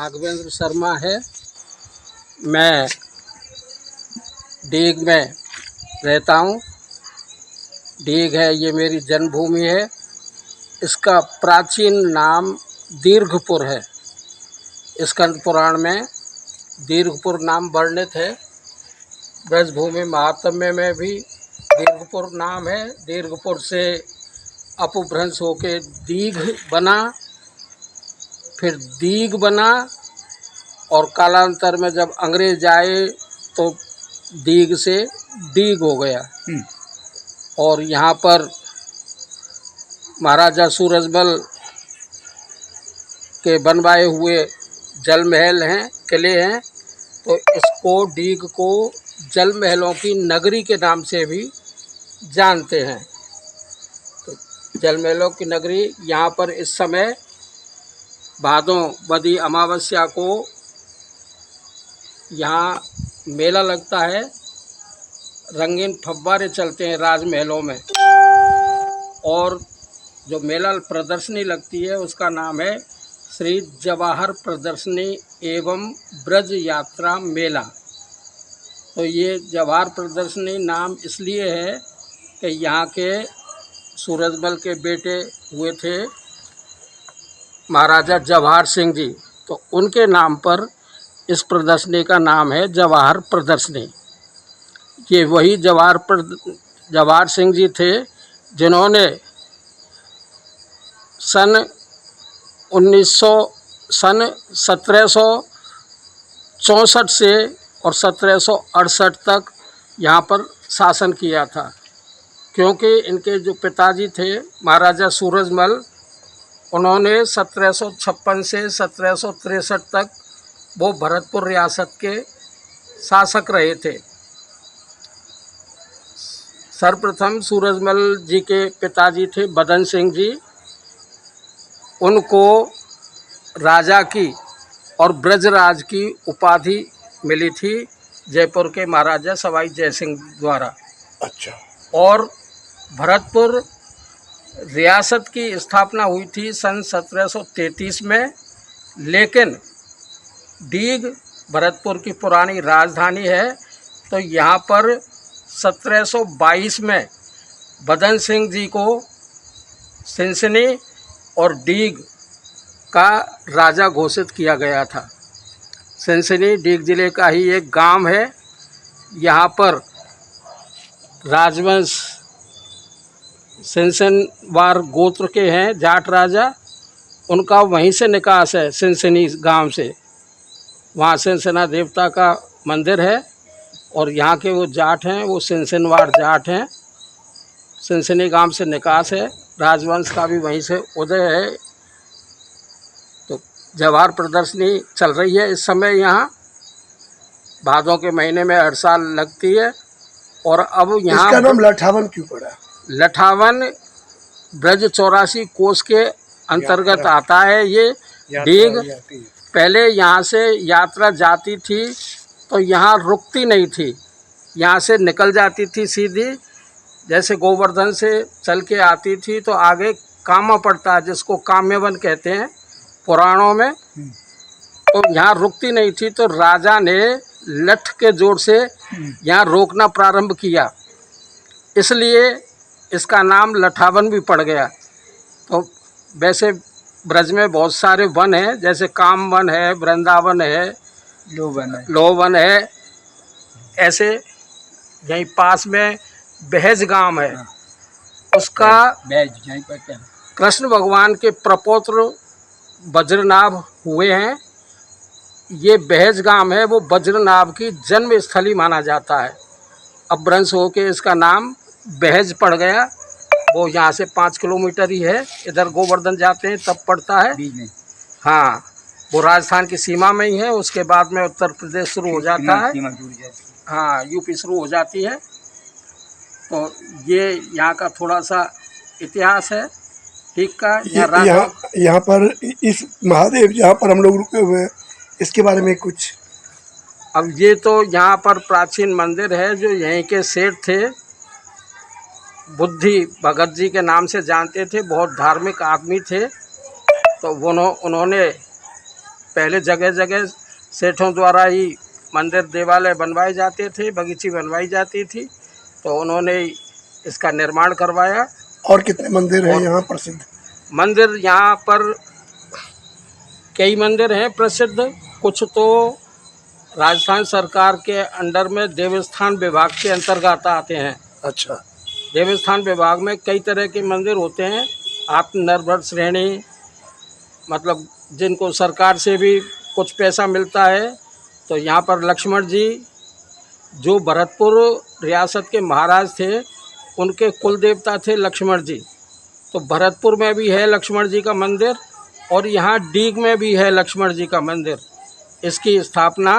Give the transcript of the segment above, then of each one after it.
राघवेंद्र शर्मा है। मैं डीग में रहता हूँ। डीग है, ये मेरी जन्मभूमि है। इसका प्राचीन नाम दीर्घपुर है। स्कंद पुराण में दीर्घपुर नाम वर्णित है। ब्रजभूमि महात्म्य में भी दीर्घपुर नाम है। दीर्घपुर से अपभ्रंश होके दीघ बना, फिर दीग बना, और कालांतर में जब अंग्रेज आए तो दीग से डीग हो गया। और यहाँ पर महाराजा सूरजमल के बनवाए हुए जल महल हैं, किले हैं, तो इसको डीग को जल महलों की नगरी के नाम से भी जानते हैं। तो जल महलों की नगरी, यहाँ पर इस समय भादों बदी अमावस्या को यहाँ मेला लगता है। रंगीन फव्वारे चलते हैं राजमहलों में, और जो मेला प्रदर्शनी लगती है उसका नाम है श्री जवाहर प्रदर्शनी एवं ब्रज यात्रा मेला। तो ये जवाहर प्रदर्शनी नाम इसलिए है कि यहाँ के सूरजमल के बेटे हुए थे महाराजा जवाहर सिंह जी, तो उनके नाम पर इस प्रदर्शनी का नाम है जवाहर प्रदर्शनी। ये वही जवाहर सिंह जी थे जिन्होंने सन 1764 से और 1768 तक यहाँ पर शासन किया था। क्योंकि इनके जो पिताजी थे महाराजा सूरजमल, उन्होंने 1756 से 1763 तक वो भरतपुर रियासत के शासक रहे थे। सर्वप्रथम सूरजमल जी के पिताजी थे बदन सिंह जी। उनको राजा की और ब्रजराज की उपाधि मिली थी जयपुर के महाराजा सवाई जयसिंह द्वारा। अच्छा। और भरतपुर रियासत की स्थापना हुई थी सन 1733 में, लेकिन डीग भरतपुर की पुरानी राजधानी है। तो यहाँ पर 1722 में बदन सिंह जी को सिनसिनी और डीग का राजा घोषित किया गया था। सिनसिनी डीग जिले का ही एक गांव है। यहाँ पर राजवंश सिनसिनवार गोत्र के हैं जाट राजा, उनका वहीं से निकास है, सिनसिनी गांव से। वहाँ सिनसिना देवता का मंदिर है, और यहाँ के वो जाट हैं, वो सिनसिनवार जाट हैं। सिनसिनी गांव से निकास है, राजवंश का भी वहीं से उदय है। तो जवाहर प्रदर्शनी चल रही है इस समय यहाँ, भादों के महीने में हर साल लगती है। और अब यहाँ इसका नाम लठावन क्यों पड़ा? लठावन ब्रज 84 कोस के अंतर्गत आता है। ये डीग पहले यहाँ से यात्रा जाती थी तो यहाँ रुकती नहीं थी, यहाँ से निकल जाती थी सीधी। जैसे गोवर्धन से चल के आती थी तो आगे कामा पड़ता है, जिसको काम्यवन कहते हैं पुराणों में। तो यहाँ रुकती नहीं थी, तो राजा ने लठ के जोर से यहाँ रोकना प्रारंभ किया, इसलिए इसका नाम लठावन भी पड़ गया। तो वैसे ब्रज में बहुत सारे वन हैं, जैसे काम वन है, वृंदावन है, लोवन है। ऐसे यहीं पास में बहज गांव है, उसका कृष्ण भगवान के प्रपौत्र वज्रनाभ हुए हैं। ये बहज गांव है, वो वज्रनाभ की जन्म स्थली माना जाता है। अपभ्रंश होके इसका नाम बहज पड़ गया। वो यहाँ से 5 किलोमीटर ही है, इधर गोवर्धन जाते हैं तब पड़ता है। हाँ, वो राजस्थान की सीमा में ही है। उसके बाद में उत्तर प्रदेश शुरू हो जाता है, हाँ, यूपी शुरू हो जाती है। तो ये यहाँ का थोड़ा सा इतिहास है। ठीक का यहाँ पर इस महादेव जहाँ पर हम लोग रुके हुए हैं, इसके बारे में कुछ? अब ये तो यहाँ पर प्राचीन मंदिर है, जो यहीं के सेठ थे, बुद्धि भगत जी के नाम से जानते थे, बहुत धार्मिक आदमी थे। तो उन्होंने पहले जगह जगह सेठों द्वारा ही मंदिर देवालय बनवाए जाते थे, बगीची बनवाई जाती थी, तो उन्होंने इसका निर्माण करवाया। और कितने मंदिर हैं और यहाँ प्रसिद्ध? मंदिर यहाँ पर कई मंदिर हैं प्रसिद्ध। कुछ तो राजस्थान सरकार के अंडर में देवस्थान विभाग के अंतर्गत आते हैं। अच्छा। देवस्थान विभाग में कई तरह के मंदिर होते हैं, आत्मनिर्भर श्रेणी, मतलब जिनको सरकार से भी कुछ पैसा मिलता है। तो यहाँ पर लक्ष्मण जी जो भरतपुर रियासत के महाराज थे, उनके कुल देवता थे लक्ष्मण जी। तो भरतपुर में भी है लक्ष्मण जी का मंदिर और यहाँ डीग में भी है लक्ष्मण जी का मंदिर। इसकी स्थापना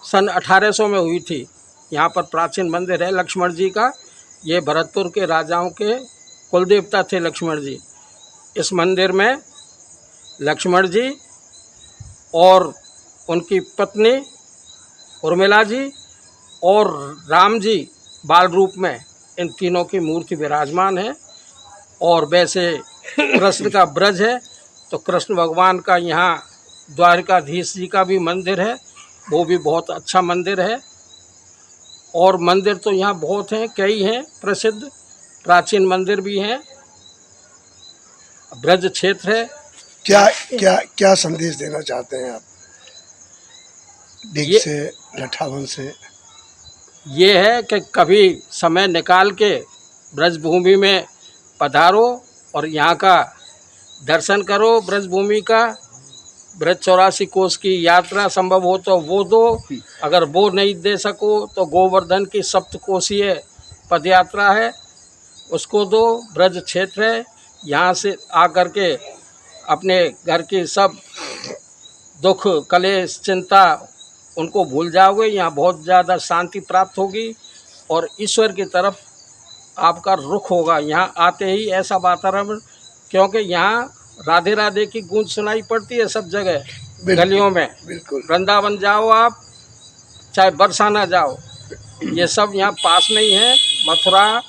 सन 1800 में हुई थी। यहाँ पर प्राचीन मंदिर है लक्ष्मण जी का। ये भरतपुर के राजाओं के कुल देवता थे लक्ष्मण जी। इस मंदिर में लक्ष्मण जी और उनकी पत्नी उर्मिला जी और राम जी बाल रूप में, इन तीनों की मूर्ति विराजमान है। और वैसे कृष्ण का ब्रज है, तो कृष्ण भगवान का यहाँ द्वारकाधीश जी का भी मंदिर है, वो भी बहुत अच्छा मंदिर है। और मंदिर तो यहाँ बहुत हैं, कई हैं प्रसिद्ध, प्राचीन मंदिर भी हैं। ब्रज क्षेत्र है। क्या क्या क्या संदेश देना चाहते हैं आप डीग से, लठावन से? ये है कि कभी समय निकाल के ब्रजभूमि में पधारो और यहाँ का दर्शन करो ब्रजभूमि का। ब्रज 84 कोस की यात्रा संभव हो तो वो दो, अगर वो नहीं दे सको तो गोवर्धन की सप्तकोशीय पद यात्रा है, उसको दो। ब्रज क्षेत्र है, यहाँ से आकर के अपने घर की सब दुख कलेश चिंता उनको भूल जाओगे। यहाँ बहुत ज़्यादा शांति प्राप्त होगी और ईश्वर की तरफ आपका रुख होगा यहाँ आते ही। ऐसा वातावरण, क्योंकि यहाँ राधे राधे की गूंज सुनाई पड़ती है सब जगह, गलियों में। बिल्कुल। वृंदावन जाओ आप, चाहे बरसाना जाओ, ये सब यहाँ पास में ही है। मथुरा,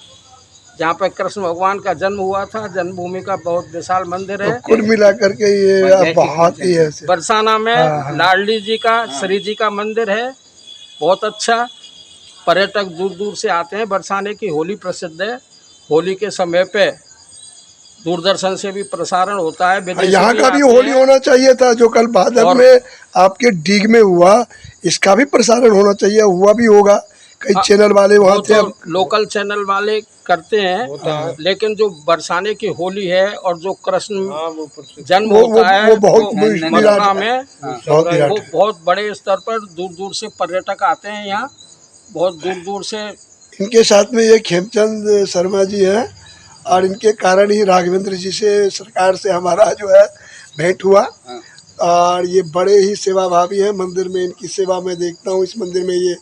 जहाँ पे कृष्ण भगवान का जन्म हुआ था, जन्मभूमि का बहुत विशाल मंदिर है। तो कुल मिला करके ये बहुत ही है। बरसाना में लाडली जी का, श्री जी का मंदिर है, बहुत अच्छा। पर्यटक दूर दूर से आते हैं। बरसाने की होली प्रसिद्ध है। होली के समय पे दूरदर्शन से भी प्रसारण होता है। यहाँ का भी होली होना चाहिए था, जो कल भादर में आपके डीग में हुआ, इसका भी प्रसारण होना चाहिए। हुआ भी होगा, कई चैनल वाले वहाँ थे। तो लोकल चैनल वाले करते हैं, लेकिन जो बरसाने की होली है और जो कृष्ण जन्म होता है वो बहुत मथुरा में, वो बहुत बड़े स्तर पर दूर दूर से पर्यटक आते हैं यहाँ, बहुत दूर दूर से। इनके साथ में ये खेमचंद शर्मा जी हैं और इनके कारण ही राघवेंद्र जी से, सरकार से हमारा जो है भेंट हुआ। और ये बड़े ही सेवाभावी हैं। मंदिर में इनकी सेवा मैं देखता हूँ। इस मंदिर में ये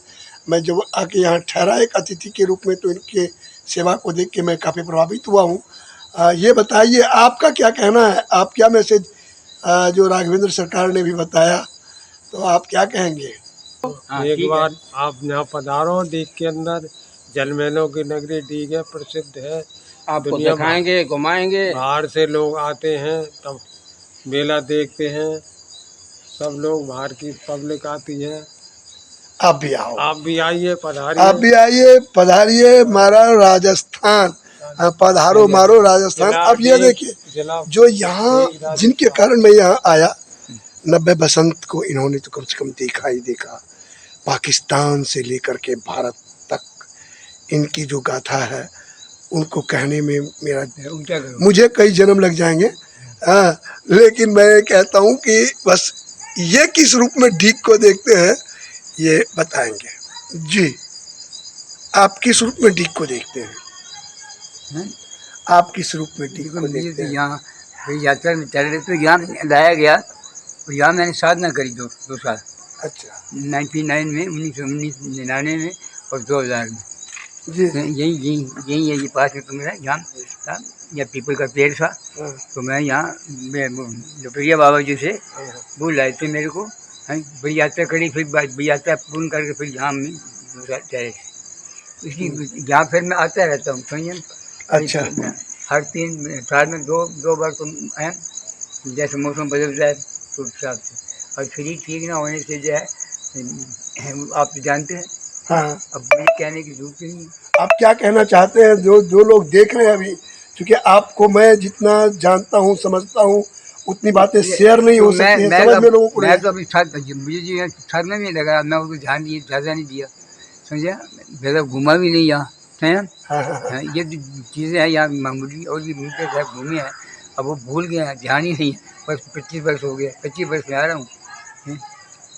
मैं जब आके यहाँ ठहरा एक अतिथि के रूप में, तो इनके सेवा को देख के मैं काफ़ी प्रभावित हुआ हूँ। ये बताइए आपका क्या कहना है, आप क्या मैसेज, जो राघवेंद्र सरकार ने भी बताया, तो आप क्या कहेंगे? एक बार आप यहाँ पधारो। डीग के अंदर जलमहलों की नगरी डीग है, प्रसिद्ध है। आपको दिखाएंगे, घुमाएंगे। बाहर से लोग आते हैं, तब मेला देखते हैं। सब लोग, बाहर की पब्लिक आती है। आप भी आओ, आप भी आइए, पधारिए। आप भी आइए, पधारिए। मारा राजस्थान, पधारो मारो राजस्थान। अब ये देखिए, जो यहाँ जिनके कारण मैं यहाँ आया, 90 बसंत को इन्होंने तो कम से कम देखा ही देखा। पाकिस्तान से लेकर के भारत तक इनकी जो गाथा है, उनको कहने में मुझे कई जन्म लग जाएंगे। लेकिन मैं कहता हूँ कि बस ये किस रूप में डीग को देखते हैं, ये बताएंगे जी। आप किस रूप में डीग को देखते हैं? आप किस रूप में डीग को देखते हैं? यहाँ यात्रा में चले तो यहाँ लाया गया और यहाँ मैंने साधना करी दो साल। अच्छा। 99 में, 1999 में और 2000 में जी। यही है, ये पास में तो मेरा यहाँ था, या पीपल का पेड़ था। तो मैं यहाँ लोपरिया बाबा जी से वो लाए थे मेरे को। बड़ी यात्रा करी, फिर बड़ी यात्रा पूर्ण करके फिर यहाँ में ठहरे। इसलिए यहाँ फिर मैं आता रहता हूँ, समझे। अच्छा। हर 3 साल में दो बार तो आए, जैसे मौसम बदल जाए तो हिसाब से। और शरीर ठीक ना होने से जो है आप तो जानते हैं। हाँ, अब मुझे कहने की जरूरत ही नहीं है। आप क्या कहना चाहते हैं जो जो लोग देख रहे हैं अभी, क्योंकि आपको मैं जितना जानता हूँ समझता हूँ उतनी बातें शेयर नहीं हो सकती हैं, समझ में लोगों को मैं नहीं। तो अभी मुझे जो सर में नहीं लगा, मैं उसको ध्यान दिया, ज़्यादा नहीं दिया, समझा, ज़्यादा घूमा भी नहीं यहाँ है। हाँ, हाँ, हाँ। ये जो चीज़ें हैं यहाँ मामूली और भी मिलते साहब घूमे हैं, अब वो भूल गए हैं, ध्यान ही नहीं है। बस 25 वर्ष हो गया, 25 वर्ष में आ रहा हूँ।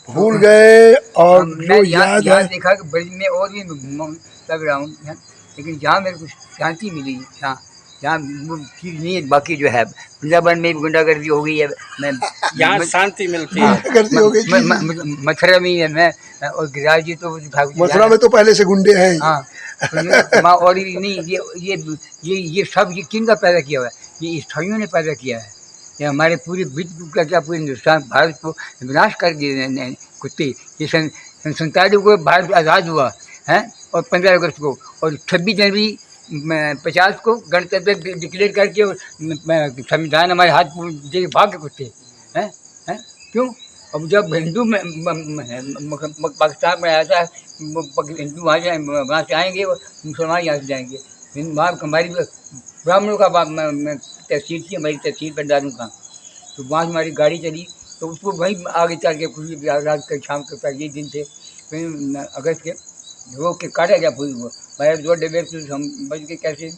भूल गए और मैं जो यहाँ याद यहाँ है। देखा कि ब्रज में और भी घूमा हूँ, लग रहा हूँ, लेकिन जहाँ मेरे को शांति मिली, जहाँ वो चीज़ नहीं है। बाकी जो है वृंदावन में भी गुंडागर्दी हो गई है, मैं यहाँ शांति मिलती है। गुंडागर्दी हो गई जी। मथुरा में ही है मैं, और गिरिराज जी तो मथुरा में तो पहले से गुंडे हैं ही। हाँ, तो माँ और ही नहीं, ये सब ये किन का पैदा किया हुआ है? ये ईसाइयों ने पैदा किया है। ये हमारे पूरे विश्व का क्या, पूरे हिंदुस्तान भारत को विनाश कर दिए कुत्ते। ये सन 47 को भारत आज़ाद हुआ है, और 15 अगस्त को, और 26 जनवरी 50 को गणतंत्र डिक्लेयर करके, और संविधान हमारे हाथ दे भाग के कुत्ते हैं। क्यों? अब जब हिंदू में पाकिस्तान में आया था, हिंदू वहाँ से आएंगे और मुसलमान यहाँ से जाएंगे। वहाँ हमारी ब्राह्मणों का तहसील थी, हमारी तहसील पंडालों का, तो वहाँ से हमारी गाड़ी चली, तो उसको वहीं आगे चल के कुछ रात के शाम के ये दिन थे, फिर अगस्त के वो के काटा गया फूल को, मेरे 2 डब्बे हम बच के कैसे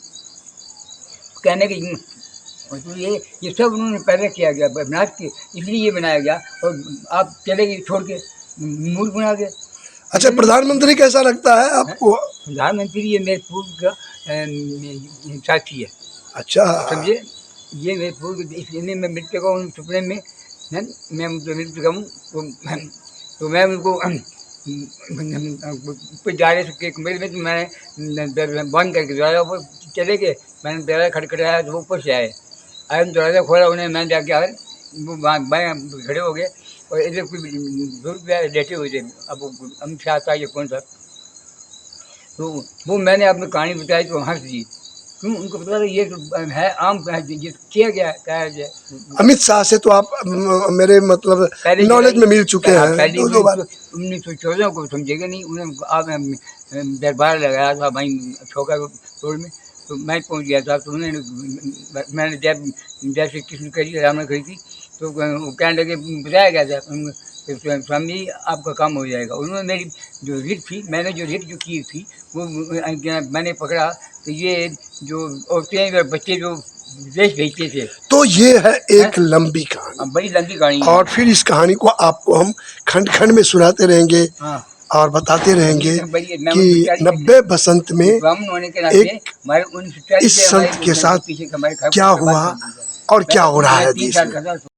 कहने की। तो ये सब उन्होंने पैदा किया गया, विनाश के, इसलिए ये बनाया गया, और आप चले गए छोड़ के, मूर्ख बना गए। अच्छा, प्रधानमंत्री कैसा लगता है आपको? प्रधानमंत्री ये मेरे पूर्व का साथी है। अच्छा, समझे, ये मेरे पूर्व, इसलिए मैं मिल चुका हूँ सपने में, मैं उनसे मिल चुका हूँ। तो मैं उनको ऊपर जा रहे थे कमरे में, तो मैंने बंद करके दरवाजा, वो चले गए, मैंने दरवाजा खटखटाया तो वो ऊपर से आए, दरवाज़ा खोला उन्हें, मैंने जाके आए, वो बाएँ खड़े हो गए, और इधर कोई लेटे हुए थे। अब हम से आता ये कौन था, तो वो मैंने अपनी कहानी बताई तो हंस दी। क्यों? उनको पता था ये तो है आम ये किया गया है। अमित शाह से तो आप मेरे मतलब नॉलेज में मिल चुके हैं पहले 2 बार। 1914 को समझेगा नहीं, उन्होंने आप दरबार लगाया था भाई छोका रोड में, तो मैं पहुंच गया था, तो उन्होंने मैंने जय श्री कृष्ण करी, राम करी थी, तो वो कहने लगे, बताया गया था स्वामी जी आपका काम हो जाएगा। उन्होंने मेरी जो रिट थी, मैंने जो रिट जो की थी, वो मैंने पकड़ा, तो ये जो औरतें और बच्चे जो विदेश भेजते थे। तो ये है एक लंबी कहानी, बड़ी लंबी कहानी है। और फिर इस कहानी को आपको हम खंड खंड में सुनाते रहेंगे। हाँ, और बताते रहेंगे मैं कि 90 बसंत में ब्राह्मण होने के नाते एक हमारे 1940 इस संत के साथ क्या हुआ और क्या हो रहा है देश में।